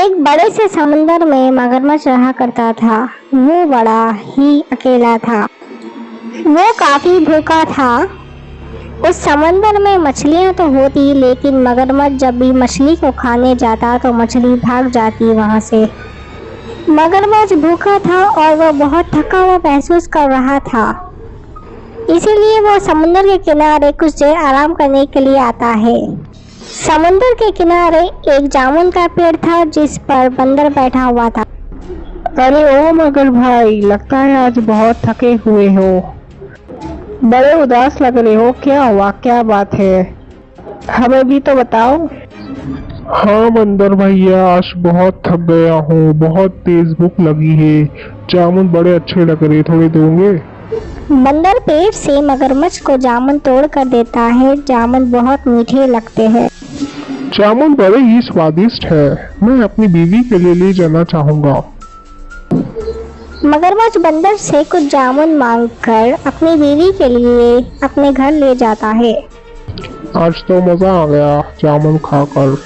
एक बड़े से समुंदर में मगरमच्छ रहा करता था। वो बड़ा ही अकेला था। वो काफी भूखा था। उस समंदर में मछलियां तो होती, लेकिन मगरमच्छ जब भी मछली को खाने जाता तो मछली भाग जाती वहां से। मगरमच्छ भूखा था और वह बहुत थका हुआ महसूस कर रहा था। इसीलिए वो समुद्र के किनारे कुछ देर आराम करने के लिए आता है। समुद्र के किनारे एक जामुन का पेड़ था जिस पर बंदर बैठा हुआ था। अरे ओ मगर भाई, लगता है आज बहुत थके हुए हो, बड़े उदास लग रहे हो। क्या हुआ, क्या बात है, हमें भी तो बताओ। हाँ बंदर भैया, आज बहुत थक गया हूँ, बहुत तेज भूख लगी है। जामुन बड़े अच्छे लग रहे, थोड़े दोगे? बंदर पेड़ से मगरमच्छ को जामुन तोड़ कर देता है। जामुन बहुत मीठे लगते हैं। जामुन बड़े ही स्वादिष्ट है, मैं अपनी बीवी के लिए ले जाना चाहूँगा। मगरमच्छ बंदर से कुछ जामुन मांगकर अपनी बीवी के लिए अपने घर ले जाता है। आज तो मजा आ गया जामुन खाकर।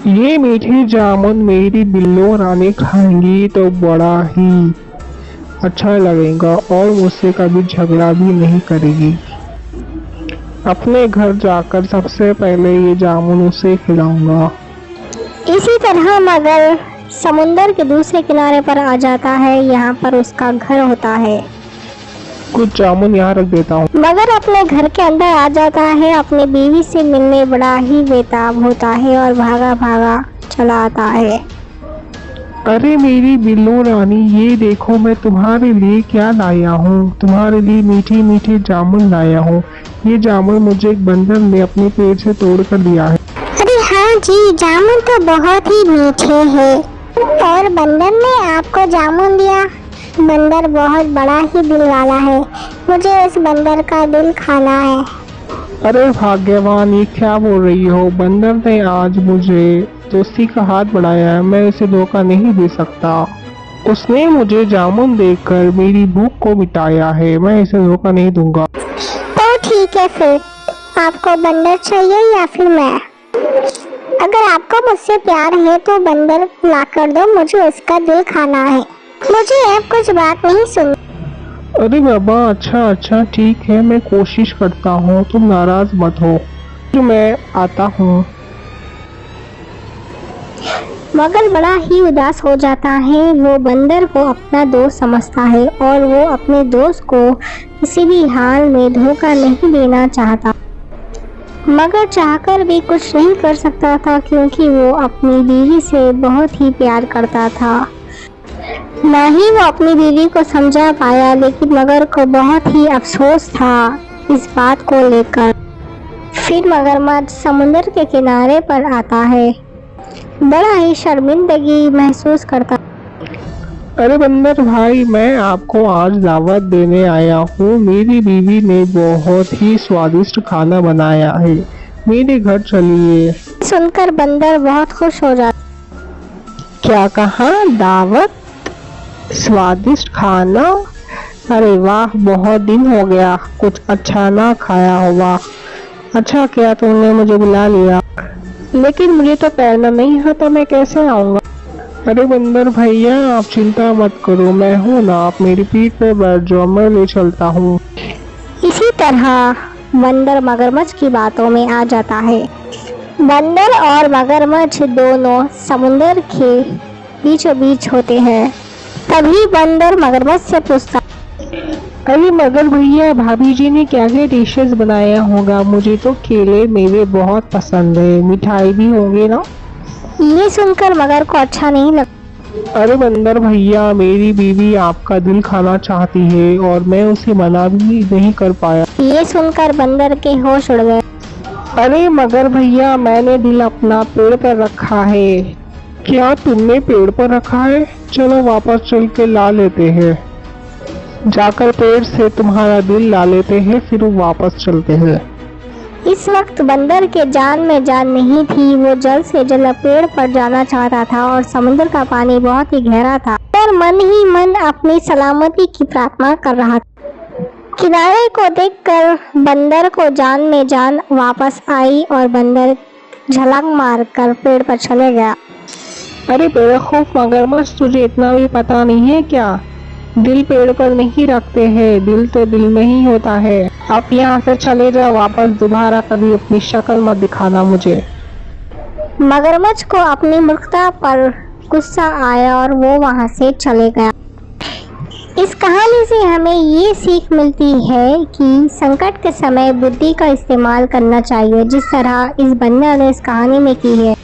ये मीठे जामुन मेरी बिल्लो रानी खाएंगी तो बड़ा ही अच्छा लगेगा और मुझसे कभी झगड़ा भी नहीं करेगी। अपने घर जाकर सबसे पहले ये जामुन उसे खिलाऊंगा। इसी तरह मगर समुंदर के दूसरे किनारे पर आ जाता है। यहाँ पर उसका घर होता है। कुछ जामुन यहाँ रख देता हूँ। मगर अपने घर के अंदर आ जाता है। अपनी बीवी से मिलने बड़ा ही बेताब होता है और भागा भागा चला आता है। अरे मेरी बिल्लो रानी, ये देखो मैं तुम्हारे लिए क्या लाया हूँ। तुम्हारे लिए मीठी मीठी जामुन लाया हूँ। ये जामुन मुझे एक बंदर ने अपने पेड़ से तोड़ कर दिया है। अरे हाँ जी, जामुन तो बहुत ही मीठे हैं। और बंदर ने आपको जामुन दिया? बंदर बहुत बड़ा ही दिल वाला है। मुझे उस बंदर का दिल खाना है। अरे भाग्यवान, ये क्या बोल रही हो? बंदर ने आज मुझे दोस्ती का हाथ बढ़ाया है, मैं इसे धोखा नहीं दे सकता। उसने मुझे जामुन देकर मेरी भूख को मिटाया है, मैं इसे धोखा नहीं दूंगा। तो ठीक है, फिर आपको बंदर चाहिए या फिर मैं? अगर आपको मुझसे प्यार है तो बंदर ला कर दो, मुझे उसका दिल खाना है। मुझे अब कुछ बात नहीं सुननी। अरे बाबा, अच्छा ठीक है, मैं कोशिश करता हूँ, तुम नाराज मत हो। तो मैं आता हूँ। मगर बड़ा ही उदास हो जाता है। वो बंदर को अपना दोस्त समझता है और वो अपने दोस्त को किसी भी हाल में धोखा नहीं देना चाहता। मगर चाहकर भी कुछ नहीं कर सकता था, क्योंकि वो अपनी बीवी से बहुत ही प्यार करता था। न ही वो अपनी बीवी को समझा पाया, लेकिन मगर को बहुत ही अफसोस था इस बात को लेकर। फिर मगरमच्छ समुद्र के किनारे पर आता है। बड़ा ही शर्मिंदगी महसूस करता। अरे बंदर भाई, मैं आपको आज दावत देने आया हूँ। मेरी बीवी ने बहुत ही स्वादिष्ट खाना बनाया है, मेरे घर चलिए। सुनकर बंदर बहुत खुश हो जाता। क्या कहा? दावत? स्वादिष्ट खाना? अरे वाह, बहुत दिन हो गया कुछ अच्छा ना खाया होगा। अच्छा किया तुमने मुझे बुला लिया, लेकिन मुझे तो तैरना नहीं है, तो मैं कैसे आऊँगा? अरे बंदर भैया, आप चिंता मत करो, मैं हूँ ना, आप मेरी पीठ पे बैठ जाओ, मैं ले चलता हूँ। इसी तरह बंदर मगरमच्छ की बातों में आ जाता है। बंदर और मगरमच्छ दोनों समुद्र के बीचों बीच होते हैं। तभी बंदर मगरमच्छ से पूछता। अरे मगर भैया, भाभी जी ने क्या क्या डिशेस बनाया होगा? मुझे तो केले मेवे बहुत पसंद है, मिठाई भी होंगे ना? ये सुनकर मगर को अच्छा नहीं लगा। अरे बंदर भैया, मेरी बीवी आपका दिल खाना चाहती है और मैं उसे मना भी नहीं कर पाया। ये सुनकर बंदर के होश उड़ गए। अरे मगर भैया, मैंने दिल अपना पेड़ पर रखा है। क्या तुमने पेड़ पर रखा है? चलो वापस चल के ला लेते हैं। जाकर पेड़ से तुम्हारा दिल ला लेते हैं, फिर वापस चलते हैं। इस वक्त बंदर के जान में जान नहीं थी। वो जल्द से जल्द पेड़ पर जाना चाहता था और समुद्र का पानी बहुत ही गहरा था और मन ही मन अपनी सलामती की प्रार्थना कर रहा था। किनारे को देखकर बंदर को जान में जान वापस आई और बंदर झलक मारकर पेड़ पर चले गया। अरे बेवकूफ मगरमच्छ, तुझे इतना भी पता नहीं है क्या? दिल पेड़ पर नहीं रखते हैं, दिल तो दिल में ही होता है। अब यहाँ से चले जाओ, वापस दोबारा कभी अपनी शक्ल मत दिखाना मुझे। मगरमच्छ को अपनी मूर्खता पर गुस्सा आया और वो वहां से चले गया। इस कहानी से हमें ये सीख मिलती है कि संकट के समय बुद्धि का इस्तेमाल करना चाहिए, जिस तरह इस बंदर ने इस कहानी में की है।